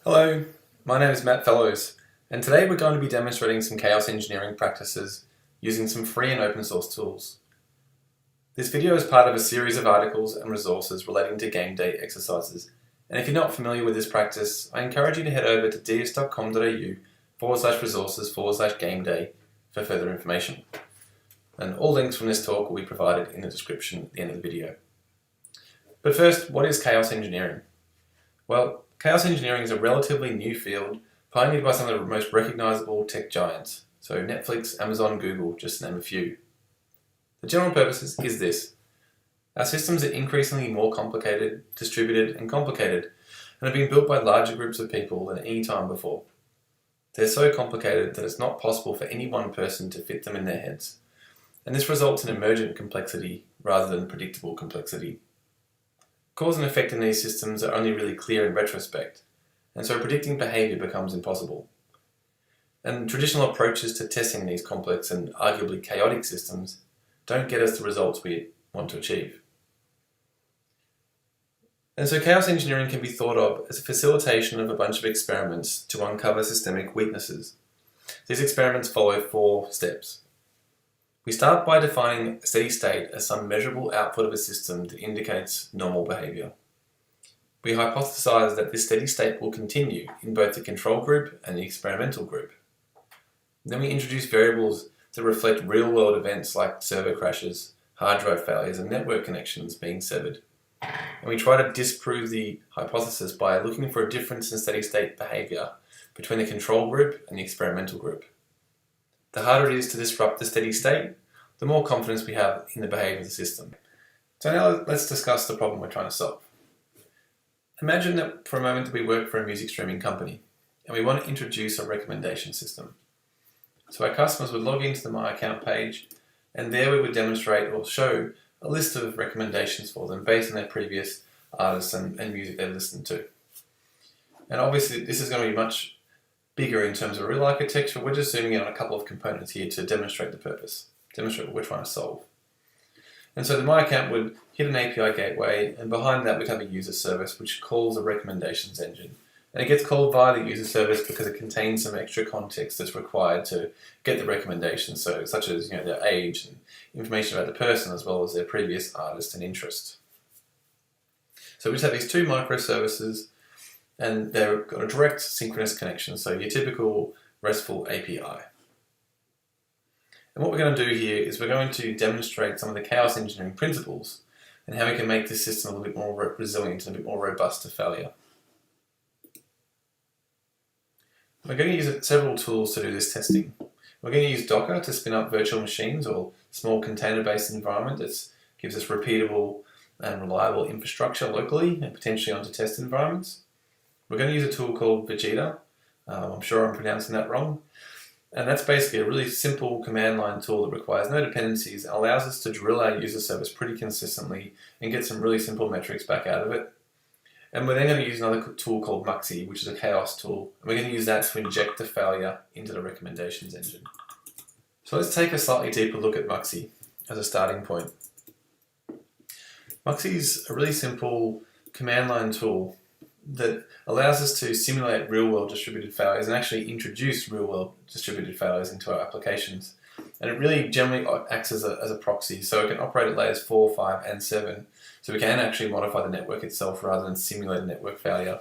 Hello, my name is Matt Fellows, and today we're going to be demonstrating some chaos engineering practices using some free and open source tools. This video is part of a series of articles and resources relating to game day exercises, and if you're not familiar with this practice, I encourage you to head over to ds.com.au/resources/game day for further information. And all links from this talk will be provided in the description at the end of the video. But first, what is chaos engineering? Well, chaos engineering is a relatively new field pioneered by some of the most recognizable tech giants, so Netflix, Amazon, Google, just to name a few. The general purpose is this. Our systems are increasingly more complicated, distributed, and complicated, and have been built by larger groups of people than any time before. They're so complicated that it's not possible for any one person to fit them in their heads, and this results in emergent complexity rather than predictable complexity. Cause and effect in these systems are only really clear in retrospect, and so predicting behavior becomes impossible. And traditional approaches to testing these complex and arguably chaotic systems don't get us the results we want to achieve. And so chaos engineering can be thought of as a facilitation of a bunch of experiments to uncover systemic weaknesses. These experiments follow 4 steps. We start by defining a steady state as some measurable output of a system that indicates normal behavior. We hypothesize that this steady state will continue in both the control group and the experimental group. Then we introduce variables that reflect real-world events like server crashes, hard drive failures, and network connections being severed. And we try to disprove the hypothesis by looking for a difference in steady state behavior between the control group and the experimental group. The harder it is to disrupt the steady state, the more confidence we have in the behavior of the system. So now let's discuss the problem we're trying to solve. Imagine that for a moment that we work for a music streaming company and we want to introduce a recommendation system. So our customers would log into the My Account page, and there we would demonstrate or show a list of recommendations for them based on their previous artists and music they've listened to. And obviously this is going to be much bigger in terms of real architecture. We're just zooming in on a couple of components here to demonstrate the purpose, demonstrate what we're trying to solve. And so the My Account would hit an API gateway, and behind that we'd have a user service which calls a recommendations engine. And it gets called via the user service because it contains some extra context that's required to get the recommendations, so such as their age and information about the person as well as their previous artist and interest. So we just have these 2 microservices, and they've got a direct synchronous connection, so your typical RESTful API. And what we're going to do here is we're going to demonstrate some of the chaos engineering principles and how we can make this system a little bit more resilient and a bit more robust to failure. We're going to use several tools to do this testing. We're going to use Docker to spin up virtual machines or small container-based environment that gives us repeatable and reliable infrastructure locally and potentially onto test environments. We're going to use a tool called Vegeta. I'm sure I'm pronouncing that wrong. And that's basically a really simple command line tool that requires no dependencies and allows us to drill our user service pretty consistently and get some really simple metrics back out of it. And we're then going to use another tool called Muxy, which is a chaos tool. And we're going to use that to inject the failure into the recommendations engine. So let's take a slightly deeper look at Muxy as a starting point. Muxy is a really simple command line tool that allows us to simulate real-world distributed failures and actually introduce real-world distributed failures into our applications. And it really generally acts as a proxy, so it can operate at layers 4, 5, and 7. So we can actually modify the network itself rather than simulate a network failure.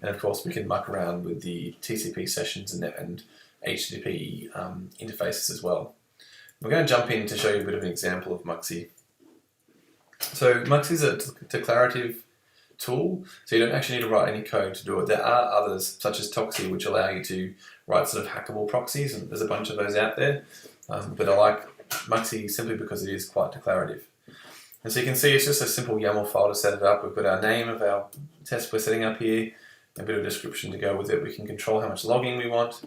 And of course we can muck around with the TCP sessions and HTTP interfaces as well. We're going to jump in to show you a bit of an example of Muxy. So Muxy is a declarative tool, so you don't actually need to write any code to do it. There are others, such as Toxi, which allow you to write sort of hackable proxies, and there's a bunch of those out there. But I like Muxy simply because it is quite declarative. And so you can see it's just a simple YAML file to set it up. We've got our name of our test we're setting up here, a bit of description to go with it. We can control how much logging we want.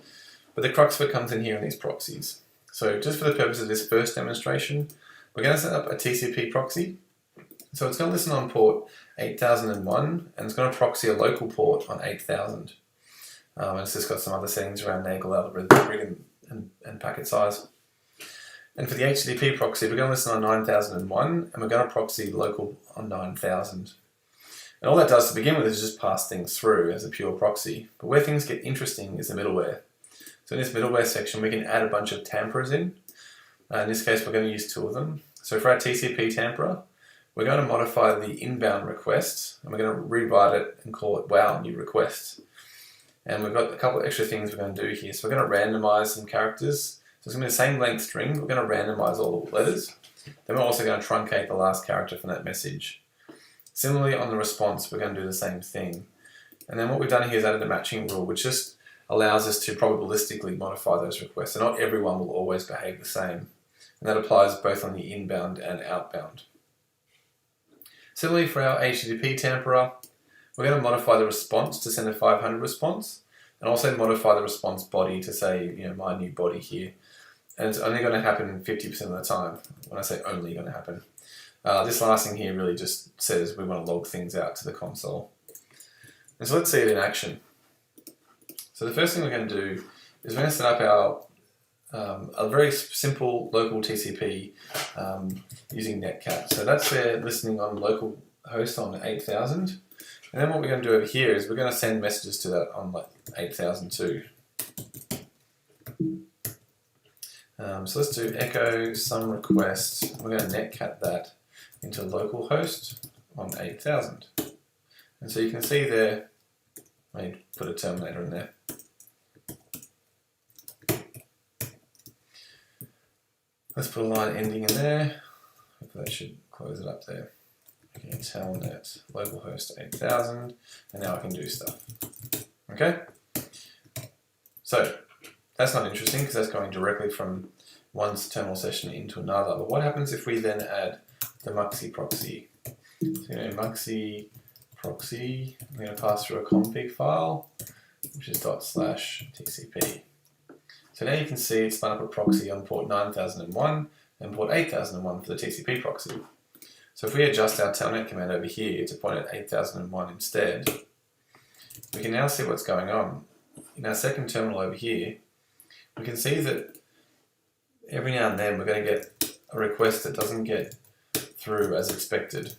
But the crux of it comes in here in these proxies. So just for the purpose of this first demonstration, we're going to set up a TCP proxy. So it's going to listen on port 8001, and it's going to proxy a local port on 8000. And it's just got some other settings around Nagel algorithm and packet size. And for the HTTP proxy, we're going to listen on 9001, and we're going to proxy local on 9000. And all that does to begin with is just pass things through as a pure proxy. But where things get interesting is the middleware. So in this middleware section, we can add a bunch of tamperers in. In this case, we're going to use 2 of them. So for our TCP tamperer, we're going to modify the inbound request, and we're going to rewrite it and call it wow new request. And we've got a couple of extra things we're going to do here. So we're going to randomize some characters. So it's going to be the same length string. We're going to randomize all the letters. Then we're also going to truncate the last character from that message. Similarly, on the response, we're going to do the same thing. And then what we've done here is added a matching rule, which just allows us to probabilistically modify those requests. So not everyone will always behave the same. And that applies both on the inbound and outbound. Similarly, for our HTTP tamperer, we're going to modify the response to send a 500 response, and also modify the response body to say, my new body here. And it's only going to happen 50% of the time. When I say only going to happen. This last thing here really just says we want to log things out to the console. And so let's see it in action. So the first thing we're going to do is we're going to set up our a very simple local TCP using Netcat. So that's their listening on local host on 8000. And then what we're going to do over here is we're going to send messages to that on 8002. So let's do echo some request. We're going to netcat that into localhost on 8000. And so you can see there, I put a terminator in there. Let's put a line ending in there. Hopefully that should close it up there. Okay, telnet localhost 8000, and now I can do stuff. Okay? So, that's not interesting because that's going directly from one terminal session into another. But what happens if we then add the Muxi proxy? So, Muxi proxy, I'm going to pass through a config file, which is ./tcp. So now you can see it's spun up a proxy on port 9001 and port 8001 for the TCP proxy. So if we adjust our telnet command over here to point at 8001 instead, we can now see what's going on. In our second terminal over here, we can see that every now and then we're going to get a request that doesn't get through as expected.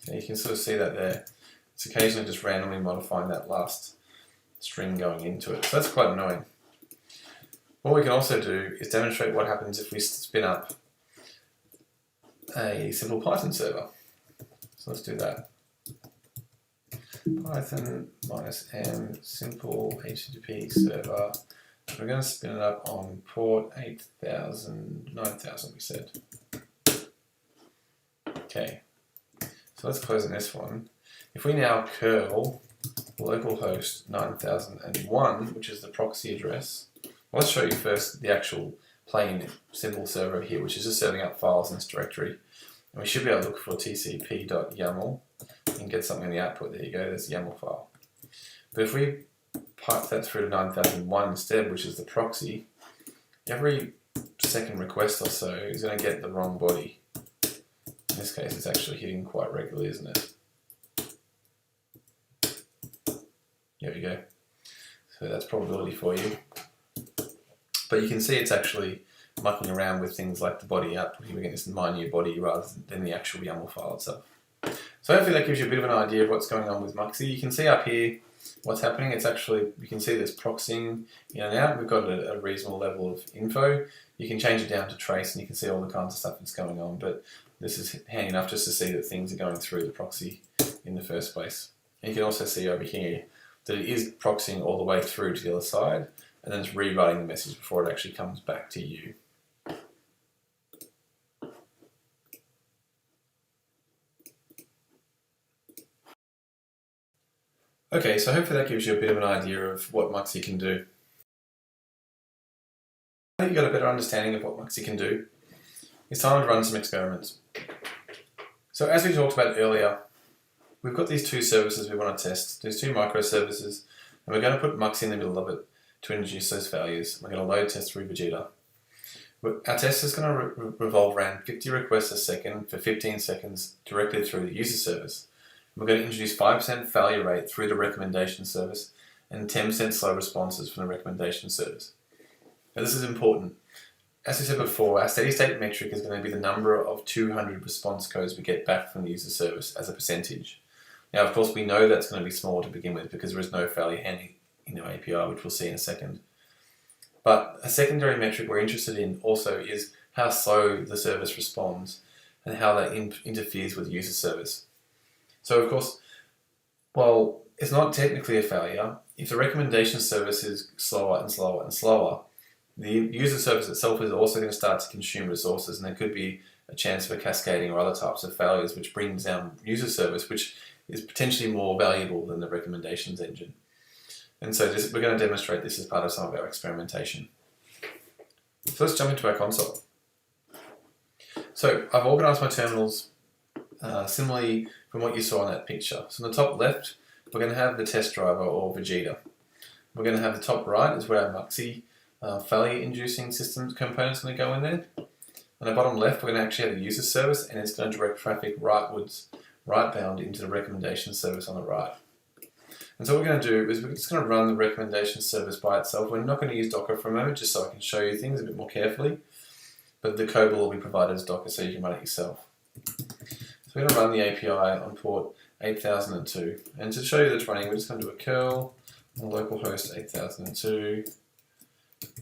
Okay, you can sort of see that there. It's occasionally just randomly modifying that last string going into it. So that's quite annoying. What we can also do is demonstrate what happens if we spin up a simple Python server. So let's do that. Python -m simple HTTP server. We're going to spin it up on port 9000 we said. Okay, so let's close on this one. If we now curl localhost 9001, which is the proxy address, let's show you first the actual plain simple server here, which is just serving up files in this directory. And we should be able to look for tcp.yaml and get something in the output. There you go, there's the YAML file. But if we pipe that through to 9001 instead, which is the proxy, every second request or so is going to get the wrong body. In this case, it's actually hitting quite regularly, isn't it? There we go. So that's probability for you. But you can see it's actually mucking around with things like the body output. Here we get this my new body rather than the actual YAML file itself. So hopefully that gives you a bit of an idea of what's going on with Muxi. You can see up here what's happening. It's actually, you can see there's proxying in and out. We've got a reasonable level of info. You can change it down to trace and you can see all the kinds of stuff that's going on. But this is handy enough just to see that things are going through the proxy in the first place. And you can also see over here that it is proxying all the way through to the other side, and then it's rewriting the message before it actually comes back to you. Okay, so hopefully that gives you a bit of an idea of what Muxi can do. Now you've got a better understanding of what Muxi can do, it's time to run some experiments. So as we talked about earlier, we've got these two services we want to test. There's two microservices, and we're going to put Muxi in the middle of it to introduce those values. We're going to load test through Vegeta. Our test is going to revolve around 50 requests a second for 15 seconds directly through the user service. We're going to introduce 5% failure rate through the recommendation service and 10% slow responses from the recommendation service. Now this is important. as we said before, our steady state metric is going to be the number of 200 response codes we get back from the user service as a percentage. Now, of course, we know that's going to be small to begin with because there is no failure handling in our API, which we'll see in a second. But a secondary metric we're interested in also is how slow the service responds and how that interferes with the user service. So, of course, while it's not technically a failure, if the recommendation service is slower and slower and slower, the user service itself is also going to start to consume resources, and there could be a chance for cascading or other types of failures, which brings down user service, which is potentially more valuable than the recommendations engine. And so we're going to demonstrate this as part of some of our experimentation. So let's jump into our console. So I've organized my terminals similarly from what you saw in that picture. So on the top left, we're going to have the test driver or Vegeta. We're going to have the top right is where our Muxy failure-inducing systems component is going to go in there. On the bottom left, we're going to actually have the user service, and it's going to direct traffic right-bound into the recommendation service on the right. And so what we're going to do is we're just going to run the recommendation service by itself. We're not going to use Docker for a moment, just so I can show you things a bit more carefully. But the code will all be provided as Docker, so you can run it yourself. So we're going to run the API on port 8002. And to show you that it's running, we're just going to do a curl on localhost 8002.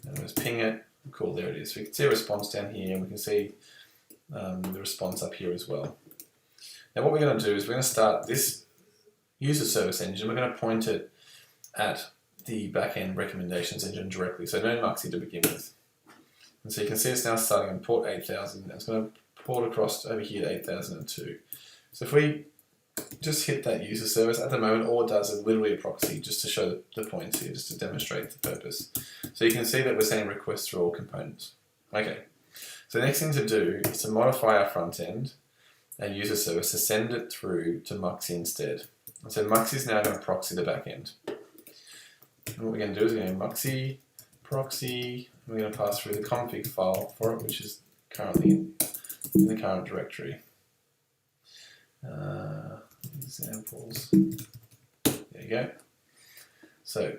And let's ping it. Cool, there it is. So we can see a response down here, and we can see the response up here as well. Now what we're going to do is we're going to start this user service engine. We're going to point it at the backend recommendations engine directly, so no Muxy to begin with. And so you can see it's now starting on port 8000, and it's going to port across over here to 8002. So if we just hit that user service, at the moment all it does is literally a proxy, just to show the points here, just to demonstrate the purpose. So you can see that we're sending requests through all components. Okay, so the next thing to do is to modify our front end, our user service, to send it through to Muxy instead. And so Muxy is now going to proxy the back end. And what we're going to do is we're going to Muxy proxy, and we're going to pass through the config file for it, which is currently in the current directory. Examples. There you go. So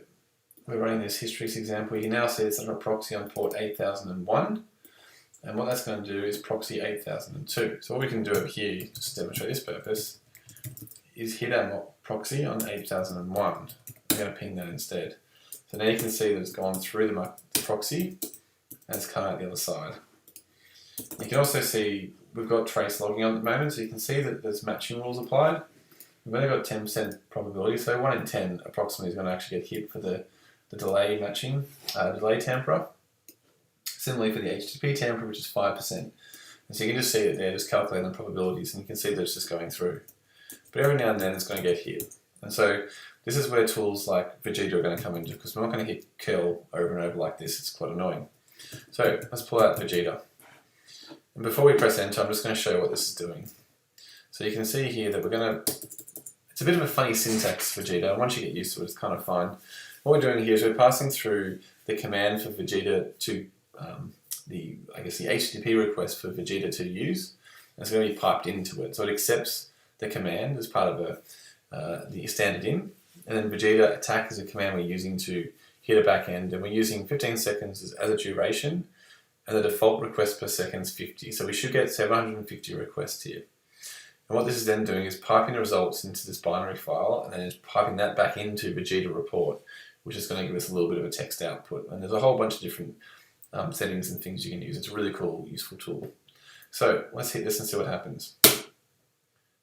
we're running this Hystrix example. You can now see it's a proxy on port 8001, and what that's going to do is proxy 8002. So what we can do over here, just to demonstrate this purpose, is hit our proxy on 8001. I'm going to ping that instead. So now you can see that it's gone through the proxy and it's come out the other side. You can also see we've got trace logging on at the moment, so you can see that there's matching rules applied. We've only got 10% probability, so 1 in 10 approximately is going to actually get hit for the delay matching, delay tamper. Similarly for the HTTP tamper, which is 5%. And so you can just see that they're just calculating the probabilities, and you can see that it's just going through. But every now and then it's going to get hit. And so this is where tools like Vegeta are going to come into, because we're not going to hit curl over and over like this. It's quite annoying. So let's pull out Vegeta. And before we press enter, I'm just going to show you what this is doing. So you can see here that we're going to, it's a bit of a funny syntax for Vegeta, and once you get used to it, it's kind of fine. What we're doing here is we're passing through the command for Vegeta to, the HTTP request for Vegeta to use, and it's going to be piped into it. So it accepts the command as part of the standard in, and then Vegeta attack is a command we're using to hit a backend, and we're using 15 seconds as a duration, and the default request per second is 50. So we should get 750 requests here. And what this is then doing is piping the results into this binary file, and then it's piping that back into Vegeta report, which is going to give us a little bit of a text output. And there's a whole bunch of different settings and things you can use. It's a really cool, useful tool. So let's hit this and see what happens.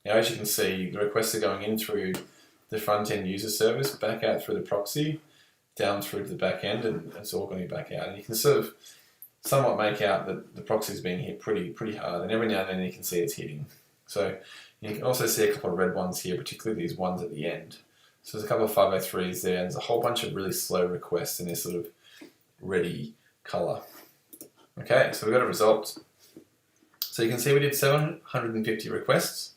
Now, as you can see, the requests are going in through the front-end user service, back out through the proxy, down through to the back end, and it's all going back out. And you can sort of somewhat make out that the proxy is being hit pretty hard, and every now and then you can see it's hitting. So you can also see a couple of red ones here, particularly these ones at the end. So there's a couple of 503s there, and there's a whole bunch of really slow requests in this sort of ready color. Okay, so we've got a result. So you can see we did 750 requests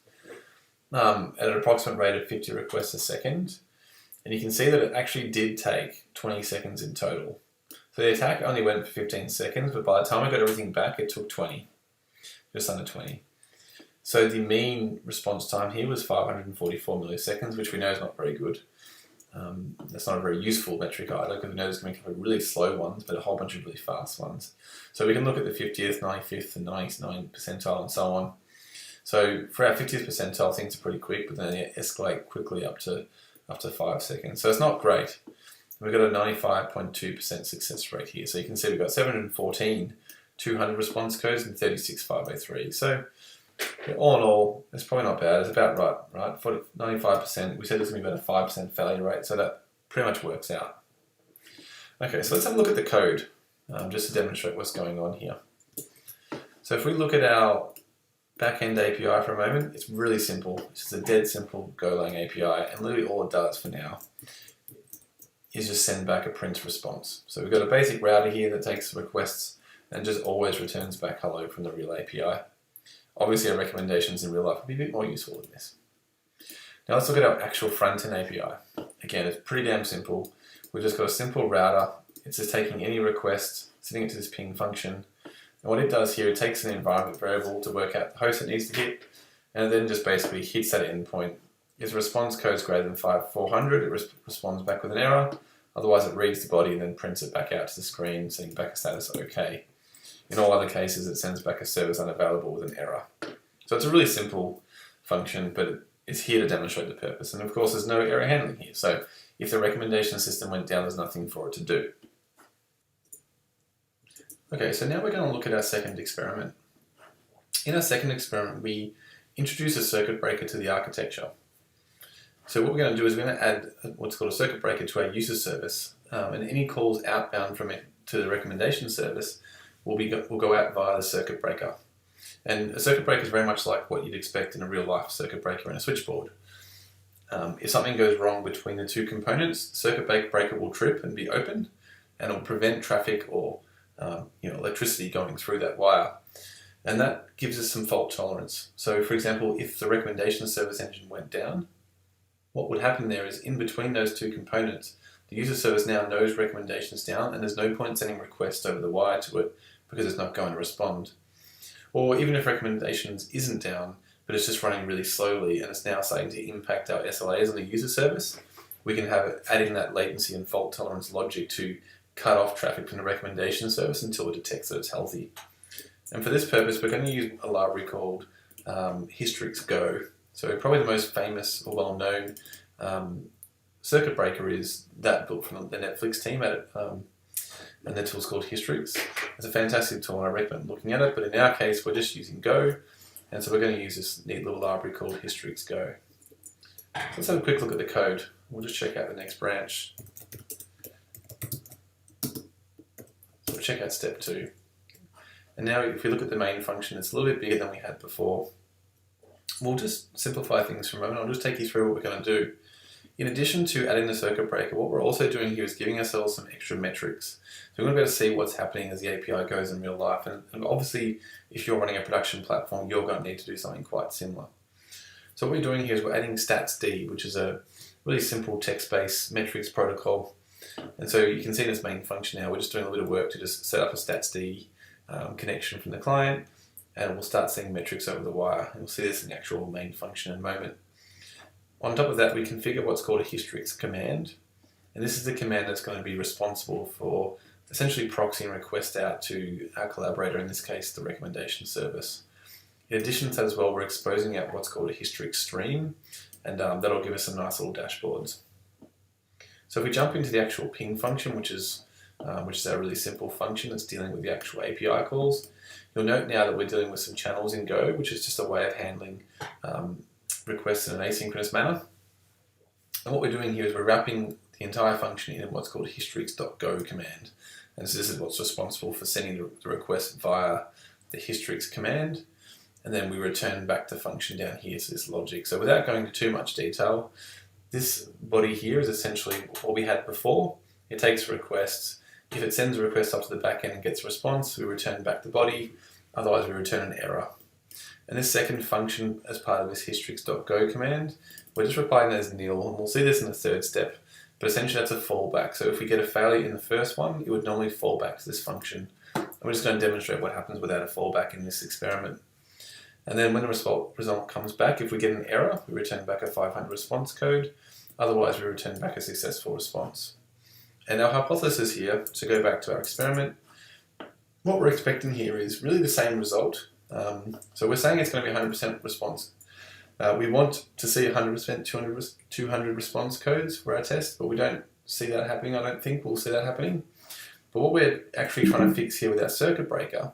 at an approximate rate of 50 requests a second. And you can see that it actually did take 20 seconds in total. So the attack only went for 15 seconds, but by the time I got everything back, it took 20, just under 20. So the mean response time here was 544 milliseconds, which we know is not very good. That's not a very useful metric either, because we know there's going to be a couple of really slow ones, but a whole bunch of really fast ones. So we can look at the 50th, 95th, and 99th percentile and so on. So for our 50th percentile, things are pretty quick, but then they escalate quickly up to 5 seconds. So it's not great. We've got a 95.2% success rate here. So you can see we've got 714 200 response codes and 36 503. So all in all, it's probably not bad. It's about right? For 95%, we said there's going to be about a 5% failure rate, so that pretty much works out. Okay, so let's have a look at the code, just to demonstrate what's going on here. So if we look at our backend API for a moment, it's really simple. It's just a dead simple Golang API, and literally all it does for now is just send back a print response. So we've got a basic router here that takes requests and just always returns back hello from the real API. Obviously, our recommendations in real life would be a bit more useful than this. Now let's look at our actual front-end API. Again, it's pretty damn simple. We've just got a simple router. It's just taking any request, sending it to this ping function. And what it does here, it takes an environment variable to work out the host it needs to hit, and it then just basically hits that endpoint. If the response code is greater than 400, it responds back with an error. Otherwise, it reads the body and then prints it back out to the screen, sending back a status OK. In all other cases, it sends back a service unavailable with an error. So it's a really simple function, but it's here to demonstrate the purpose. And of course, there's no error handling here. So if the recommendation system went down, there's nothing for it to do. Okay, so now we're going to look at our second experiment. In our second experiment, we introduce a circuit breaker to the architecture. So what we're going to do is we're going to add what's called a circuit breaker to our user service, and any calls outbound from it to the recommendation service will go out via the circuit breaker. And a circuit breaker is very much like what you'd expect in a real life circuit breaker in a switchboard. If something goes wrong between the two components, the circuit breaker will trip and be opened, and it will prevent traffic or electricity going through that wire. And that gives us some fault tolerance. So for example, if the recommendation service engine went down, what would happen there is in between those two components, the user service now knows recommendations down, and there's no point sending requests over the wire to it because it's not going to respond. Or even if recommendations isn't down, but it's just running really slowly and it's now starting to impact our SLAs on the user service, we can add in that latency and fault tolerance logic to cut off traffic from the recommendation service until it detects that it's healthy. And for this purpose, we're going to use a library called Hystrix Go. So probably the most famous or well-known circuit breaker is that built from the Netflix team and the tool's called Hystrix. It's a fantastic tool and I recommend looking at it, but in our case we're just using Go, and so we're going to use this neat little library called Hystrix Go. So let's have a quick look at the code. We'll just check out the next branch. So we'll check out step 2. And now if we look at the main function, it's a little bit bigger than we had before. We'll just simplify things for a moment. I'll just take you through what we're going to do. In addition to adding the circuit breaker, what we're also doing here is giving ourselves some extra metrics. So we're going to be able to see what's happening as the API goes in real life. And obviously, if you're running a production platform, you're going to need to do something quite similar. So what we're doing here is we're adding StatsD, which is a really simple text-based metrics protocol. And so you can see in its main function now, we're just doing a little bit of work to just set up a StatsD connection from the client, and we'll start seeing metrics over the wire. And we'll see this in the actual main function in a moment. On top of that, we configure what's called a Hystrix command. And this is the command that's going to be responsible for essentially proxying requests out to our collaborator, in this case, the recommendation service. In addition to that as well, we're exposing out what's called a Hystrix stream, and that'll give us some nice little dashboards. So if we jump into the actual ping function, which is our really simple function that's dealing with the actual API calls, you'll note now that we're dealing with some channels in Go, which is just a way of handling requests in an asynchronous manner. And what we're doing here is we're wrapping the entire function in what's called a hystrix.go command. And so this is what's responsible for sending the request via the Hystrix command. And then we return back the function down here to this logic. So without going into too much detail, this body here is essentially what we had before. It takes requests. If it sends a request up to the backend and gets a response, we return back the body. Otherwise, we return an error. And this second function, as part of this hystrix.go command, we're just replying that as nil, and we'll see this in the third step, but essentially that's a fallback. So if we get a failure in the first one, it would normally fall back to this function. And we're just going to demonstrate what happens without a fallback in this experiment. And then when the result comes back, if we get an error, we return back a 500 response code. Otherwise, we return back a successful response. And our hypothesis here, to go back to our experiment, what we're expecting here is really the same result. So we're saying it's going to be 100% response. We want to see 100%, 200 response codes for our test, but we don't see that happening. I don't think we'll see that happening. But what we're actually trying to fix here with our circuit breaker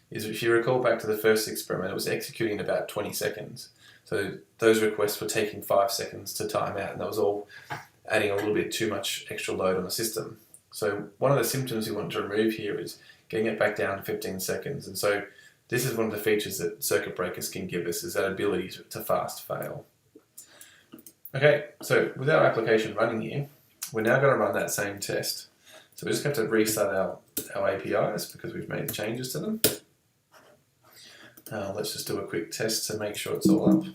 is, if you recall back to the first experiment, it was executing in about 20 seconds. So those requests were taking 5 seconds to time out, and that was all adding a little bit too much extra load on the system. So one of the symptoms we want to remove here is getting it back down to 15 seconds. And so this is one of the features that circuit breakers can give us, is that ability to fast fail. Okay, so with our application running here, we're now going to run that same test. So we just have to restart our APIs because we've made changes to them. Let's just do a quick test to make sure it's all up.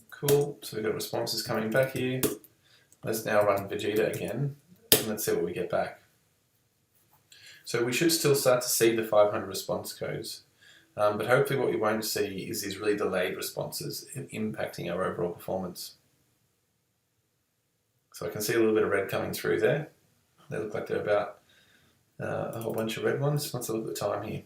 Cool, so we've got responses coming back here. Let's now run Vegeta again, and let's see what we get back. So we should still start to see the 500 response codes, but hopefully what we won't see is these really delayed responses impacting our overall performance. So I can see a little bit of red coming through there. They look like they're about a whole bunch of red ones. Let's look at the time here.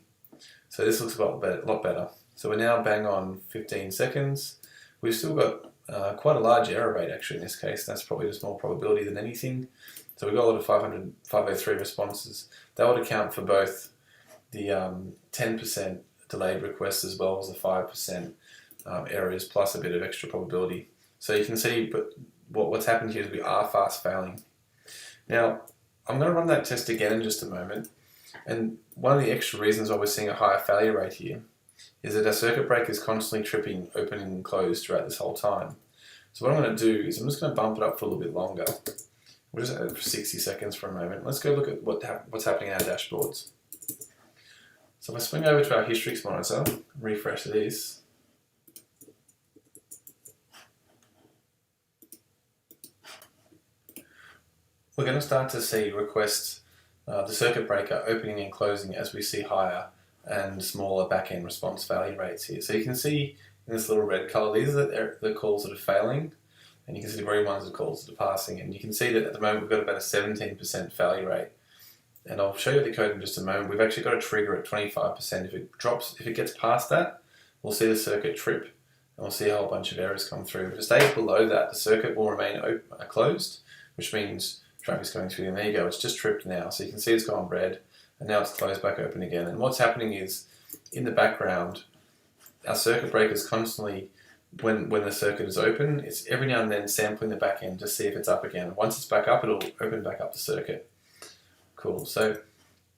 So this looks a lot better. So we're now bang on 15 seconds. We've still got quite a large error rate actually in this case. That's probably a small probability than anything. So we've got a lot of 503 responses. That would account for both the 10% delayed requests as well as the 5% errors plus a bit of extra probability. So you can see, but what's happened here is we are fast failing. Now, I'm going to run that test again in just a moment. And one of the extra reasons why we're seeing a higher failure rate here is that our circuit breaker is constantly tripping open and closed throughout this whole time. So what I'm going to do is I'm just going to bump it up for a little bit longer. We'll just add it for 60 seconds for a moment. Let's go look at what's happening in our dashboards. So if I swing over to our Hystrix monitor, refresh this. We're going to start to see requests, the circuit breaker opening and closing as we see higher and smaller back-end response failure rates here. So you can see in this little red color, these are the calls that are failing, and you can see the green ones are calls that are passing. And you can see that at the moment we've got about a 17% failure rate. And I'll show you the code in just a moment. We've actually got a trigger at 25%. If it gets past that, we'll see the circuit trip, and we'll see a whole bunch of errors come through. If it stays below that, the circuit will remain closed, which means traffic's going through. And there you go, it's just tripped now. So you can see it's gone red, and now it's closed back open again. And what's happening is, in the background, our circuit breaker is constantly, when the circuit is open, it's every now and then sampling the back end to see if it's up again. Once it's back up, it'll open back up the circuit. Cool, so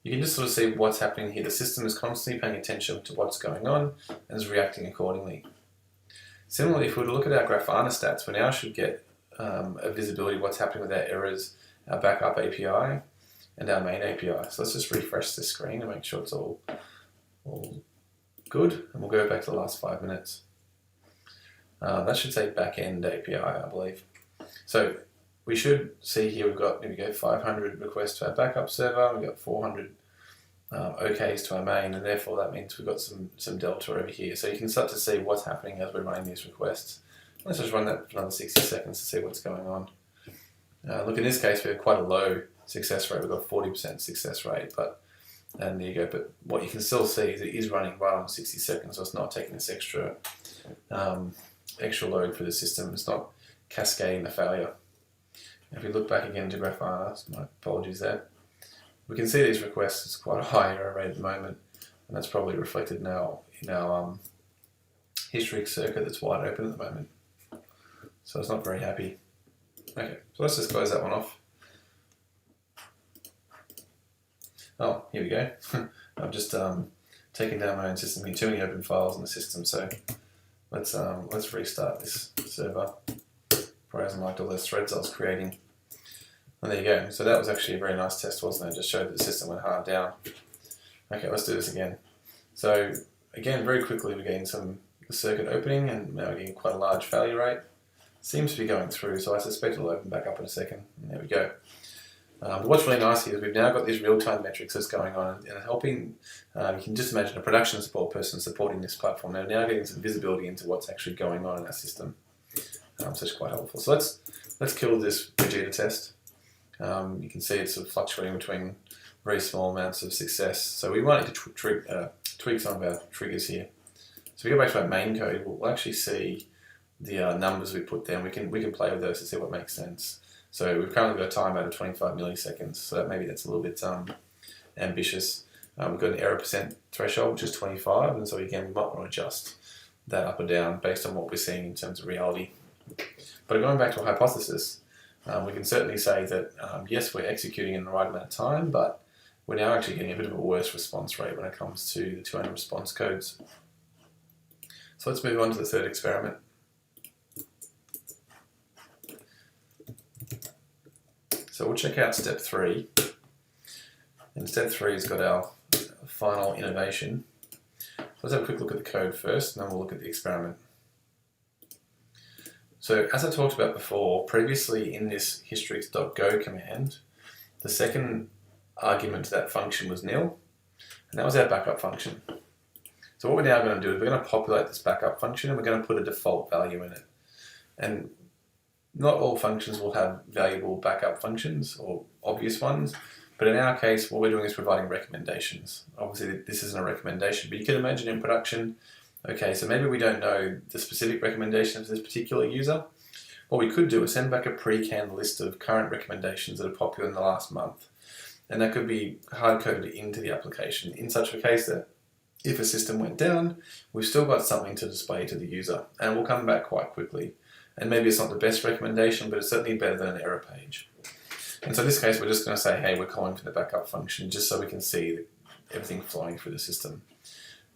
you can just sort of see what's happening here. The system is constantly paying attention to what's going on and is reacting accordingly. Similarly, if we were to look at our Grafana stats, we now should get a visibility of what's happening with our errors, our backup API, and our main API. So let's just refresh the screen and make sure it's all good, and we'll go back to the last 5 minutes. That should say back-end API, I believe. So we should see here we've got, 500 requests to our backup server, we've got 400 OKs to our main, and therefore that means we've got some delta over here. So you can start to see what's happening as we're running these requests. Let's just run that for another 60 seconds to see what's going on. Look, in this case we have quite a low success rate. We've got 40% success rate, and there you go. But what you can still see is it is running right on 60 seconds, so it's not taking this extra load for the system. It's not cascading the failure. If we look back again to Grafana, my apologies there, we can see these requests. It's quite a high error rate at the moment, and that's probably reflected now in our Hystrix circuit that's wide open at the moment. So it's not very happy. Okay, so let's just close that one off. Oh, here we go. I've just taken down my own system here. Too many open files in the system, so let's restart this server. Probably hasn't liked all those threads I was creating. And there you go. So that was actually a very nice test, wasn't it? It just showed that the system went hard down. Okay, let's do this again. So again, very quickly we're getting the circuit opening, and now we're getting quite a large failure rate. Seems to be going through, so I suspect it'll open back up in a second. And there we go. But what's really nice here is we've now got these real-time metrics that's going on and helping, you can just imagine a production support person supporting this platform. They're now getting some visibility into what's actually going on in our system. So it's quite helpful. So let's kill this Vegeta test. You can see it's sort of fluctuating between very small amounts of success. So we might need to tweak some of our triggers here. So if we go back to our main code, we'll actually see the numbers we put there. We can play with those to see what makes sense. So we've currently got a timeout of 25 milliseconds. So maybe that's a little bit ambitious. We've got an error percent threshold, which is 25, and so again, we might want to adjust that up or down based on what we're seeing in terms of reality. But going back to a hypothesis, we can certainly say that yes, we're executing in the right amount of time, but we're now actually getting a bit of a worse response rate when it comes to the 200 response codes. So let's move on to the third experiment. So we'll check out step 3. And step 3 has got our final innovation. Let's have a quick look at the code first, and then we'll look at the experiment. So as I talked about before, previously in this history.go command, the second argument to that function was nil, and that was our backup function. So what we're now going to do is we're going to populate this backup function, and we're going to put a default value in it. And not all functions will have valuable backup functions or obvious ones, but in our case, what we're doing is providing recommendations. Obviously, this isn't a recommendation, but you can imagine in production, okay, so maybe we don't know the specific recommendations of this particular user. What we could do is send back a pre-canned list of current recommendations that are popular in the last month. And that could be hard-coded into the application in such a case that if a system went down, we've still got something to display to the user, and it will come back quite quickly. And maybe it's not the best recommendation, but it's certainly better than an error page. And so in this case, we're just going to say, hey, we're calling for the backup function just so we can see everything flowing through the system.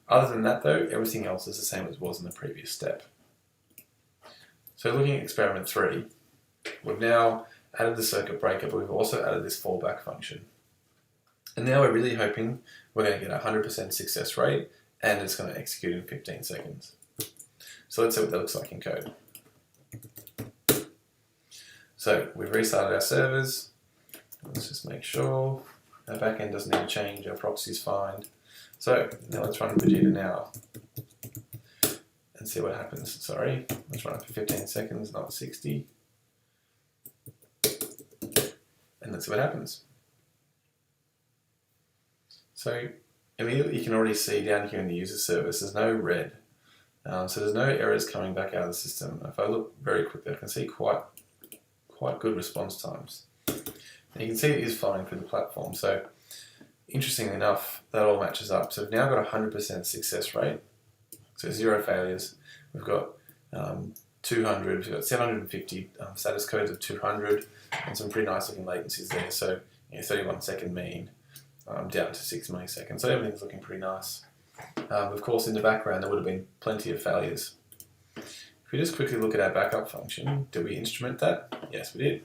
Other than that, though, everything else is the same as it was in the previous step. So looking at experiment 3, we've now added the circuit breaker, but we've also added this fallback function. And now we're really hoping we're going to get a 100% success rate, and it's going to execute in 15 seconds. So let's see what that looks like in code. So we've restarted our servers. Let's just make sure our backend doesn't need to change, our proxy's fine. So now let's run Vegeta now and see what happens. Sorry, let's run it for 15 seconds, not 60. And let's see what happens. So immediately you can already see down here in the user service, there's no red. So there's no errors coming back out of the system. If I look very quickly, I can see quite good response times. And you can see it is flowing through the platform. So interestingly enough, that all matches up. So we've now got a 100% success rate. So 0 failures. We've got 200, we've got 750 status codes of 200, and some pretty nice looking latencies there. So 31 second mean, down to 6 milliseconds. So everything's looking pretty nice. Of course, in the background, there would have been plenty of failures. If we just quickly look at our backup function, did we instrument that? Yes, we did.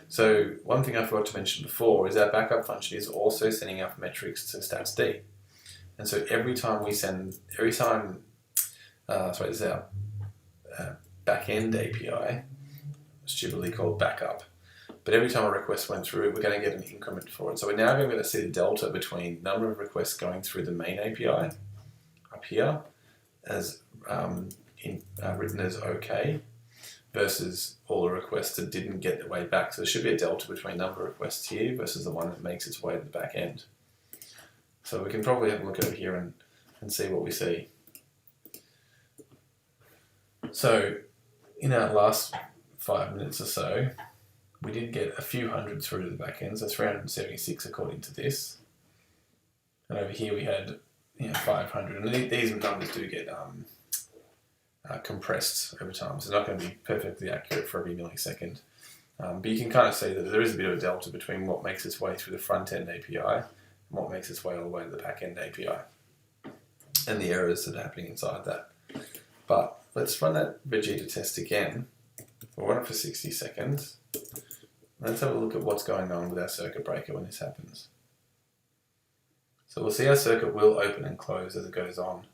So one thing I forgot to mention before is our backup function is also sending out metrics to statsd. And so every time this is our backend API, stupidly called backup. But every time a request went through, we're going to get an increment for it. So we're now going to see the delta between number of requests going through the main API up here as written as OK versus all the requests that didn't get their way back. So there should be a delta between number of requests here versus the one that makes its way to the back end. So we can probably have a look over here and see what we see. So in our last 5 minutes or so, we did get a few hundred through to the back end, so 376 according to this. And over here we had 500, and these numbers do get compressed over time, so they're not going to be perfectly accurate for every millisecond. But you can kind of see that there is a bit of a delta between what makes its way through the front-end API and what makes its way all the way to the back-end API, and the errors that are happening inside that. But let's run that Vegeta test again. We'll run it for 60 seconds. Let's have a look at what's going on with our circuit breaker when this happens. So we'll see our circuit will open and close as it goes on.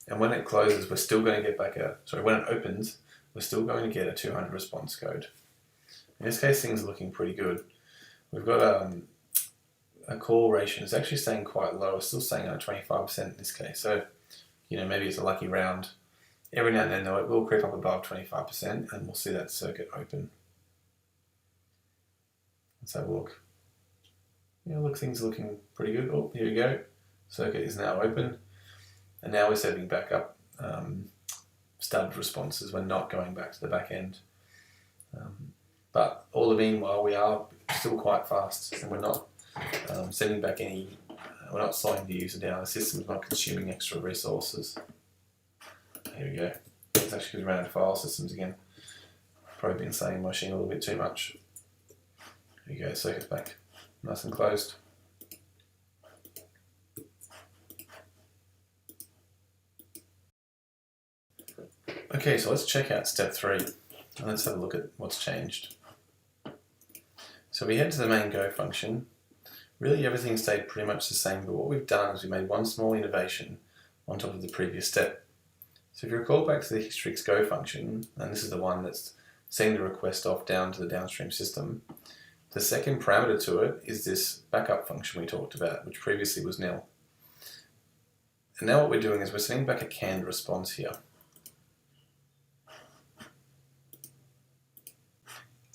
And when it closes, we're still going to get back when it opens, we're still going to get a 200 response code. In this case, things are looking pretty good. We've got a call ratio. It's actually staying quite low. It's still staying at 25% in this case. So, maybe it's a lucky round. Every now and then though, it will creep up above 25% and we'll see that circuit open. Let's have a look. Yeah, look, things are looking pretty good. Oh, here we go. Circuit is now open. And now we're setting back up stub responses. We're not going back to the back end. But all the meanwhile, we are still quite fast and we're not sending back any, we're not slowing the user down. The system's not consuming extra resources. Here we go. It's actually because we ran out of file systems again. Probably been saying my machine a little bit too much. Here we go, circuit's back. Nice and closed. Okay, so let's check out step 3 and let's have a look at what's changed. So we head to the main go function. Really everything stayed pretty much the same, but what we've done is we made one small innovation on top of the previous step. So if you recall back to the Hystrix go function, and this is the one that's sending the request off down to the downstream system, the second parameter to it is this backup function we talked about, which previously was nil. And now what we're doing is we're sending back a canned response here.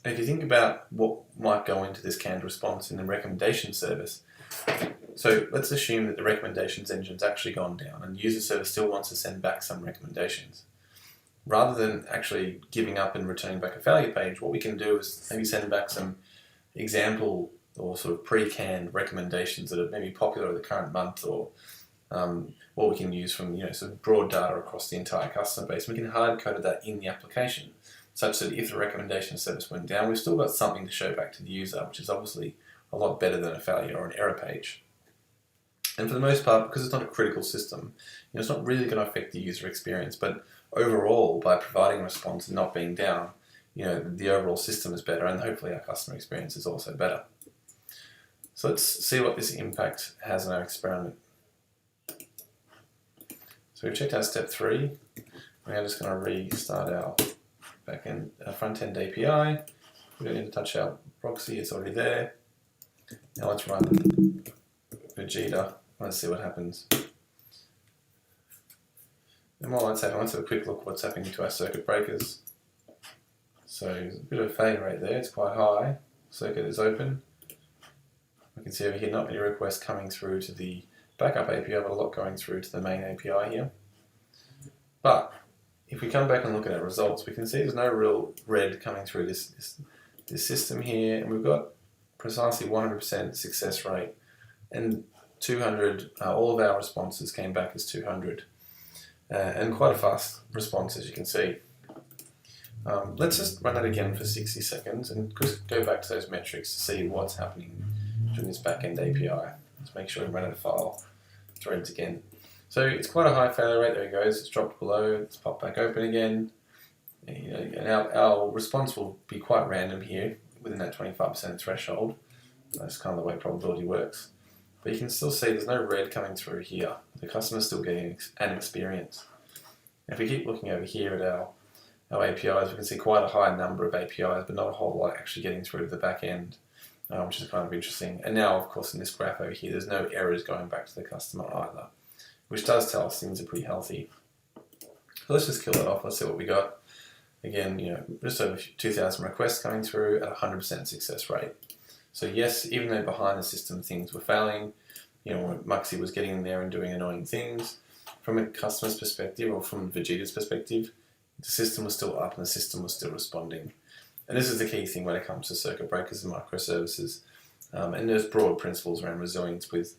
And if you think about what might go into this canned response in the recommendation service, so let's assume that the recommendations engine's actually gone down and user service still wants to send back some recommendations. Rather than actually giving up and returning back a failure page, what we can do is maybe send back some example or sort of pre-canned recommendations that are maybe popular in the current month, or what we can use from sort of broad data across the entire customer base. We can hard code that in the application, such that if the recommendation service went down, we've still got something to show back to the user, which is obviously a lot better than a failure or an error page. And for the most part, because it's not a critical system, it's not really going to affect the user experience, but overall, by providing a response and not being down, the overall system is better and hopefully our customer experience is also better. So let's see what this impact has on our experiment. So we've checked out step 3. We're now just going to restart our front-end API. We don't need to touch our proxy, it's already there. Now let's run Vegeta. Let's see what happens. And while that's happening, let's have a quick look at what's happening to our circuit breakers. So there's a bit of a failure rate there, it's quite high. Circuit is open. We can see over here not many requests coming through to the backup API, but a lot going through to the main API here. But if we come back and look at our results, we can see there's no real red coming through this system here, and we've got precisely 100% success rate, and 200, all of our responses came back as 200, and quite a fast response, as you can see. Let's just run that again for 60 seconds and just go back to those metrics to see what's happening during this backend API. Let's make sure we run out of file threads again. So it's quite a high failure rate. There it goes. It's dropped below. Let's pop back open again. And our response will be quite random here within that 25% threshold. That's kind of the way probability works. But you can still see there's no red coming through here. The customer's still getting an experience. If we keep looking over here at our APIs, we can see quite a high number of APIs, but not a whole lot actually getting through to the back end, which is kind of interesting. And now, of course, in this graph over here, there's no errors going back to the customer either, which does tell us things are pretty healthy. So let's just kill it off. Let's see what we got. Again, just over 2,000 requests coming through at 100% success rate. So yes, even though behind the system things were failing, Muxy was getting in there and doing annoying things, from a customer's perspective or from Vegeta's perspective, the system was still up and the system was still responding. And this is the key thing when it comes to circuit breakers and microservices. And there's broad principles around resilience with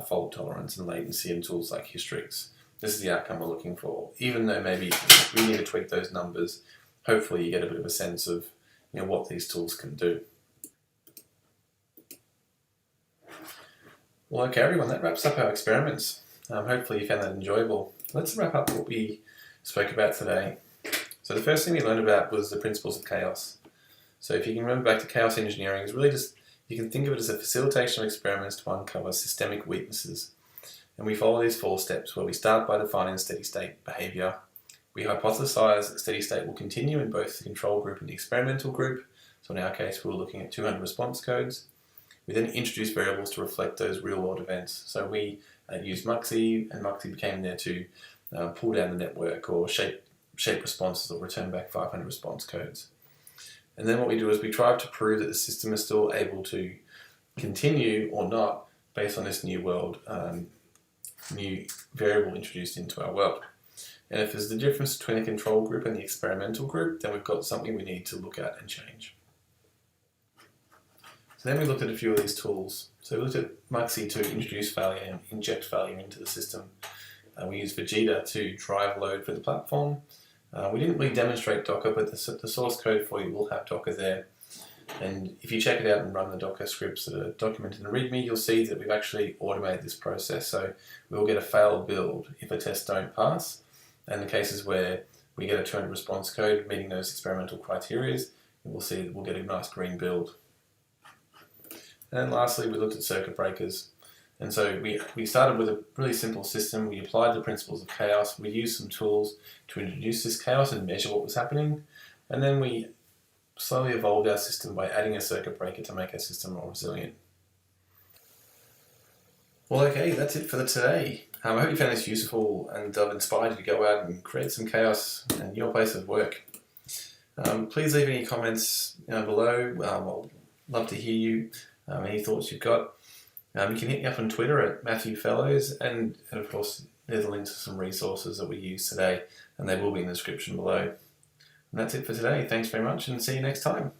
fault tolerance and latency and tools like Hystrix. This is the outcome we're looking for. Even though maybe we need to tweak those numbers, hopefully you get a bit of a sense of what these tools can do. Well, okay, everyone, that wraps up our experiments. Hopefully you found that enjoyable. Let's wrap up what we spoke about today. So the first thing we learned about was the principles of chaos. So if you can remember back to chaos engineering, it's really just, you can think of it as a facilitation of experiments to uncover systemic weaknesses. And we follow these 4 steps where we start by defining steady state behavior. We hypothesize that steady state will continue in both the control group and the experimental group. So in our case, we were looking at 200 response codes. We then introduce variables to reflect those real-world events. So we used Muxy, and Muxy became there to pull down the network or shape shape responses or return back 500 response codes. And then what we do is we try to prove that the system is still able to continue or not based on this new variable introduced into our world. And if there's the difference between a control group and the experimental group, then we've got something we need to look at and change. So then we looked at a few of these tools. So we looked at Muxi to introduce failure and inject failure into the system. We used Vegeta to drive load for the platform. We didn't really demonstrate Docker, but the source code for you will have Docker there. And if you check it out and run the Docker scripts that are documented in README, you'll see that we've actually automated this process. So we'll get a failed build if a test don't pass. And the cases where we get a 200 response code meeting those experimental criteria, we'll see that we'll get a nice green build. And then lastly, we looked at circuit breakers. And so we started with a really simple system. We applied the principles of chaos. We used some tools to introduce this chaos and measure what was happening. And then we slowly evolved our system by adding a circuit breaker to make our system more resilient. Well, okay, that's it for today. I hope you found this useful and I've inspired you to go out and create some chaos in your place of work. Please leave any comments below. I'll love to hear you, any thoughts you've got. You can hit me up on Twitter at Matthew Fellows, and of course there's a link to some resources that we used today, and they will be in the description below. And that's it for today. Thanks very much, and see you next time.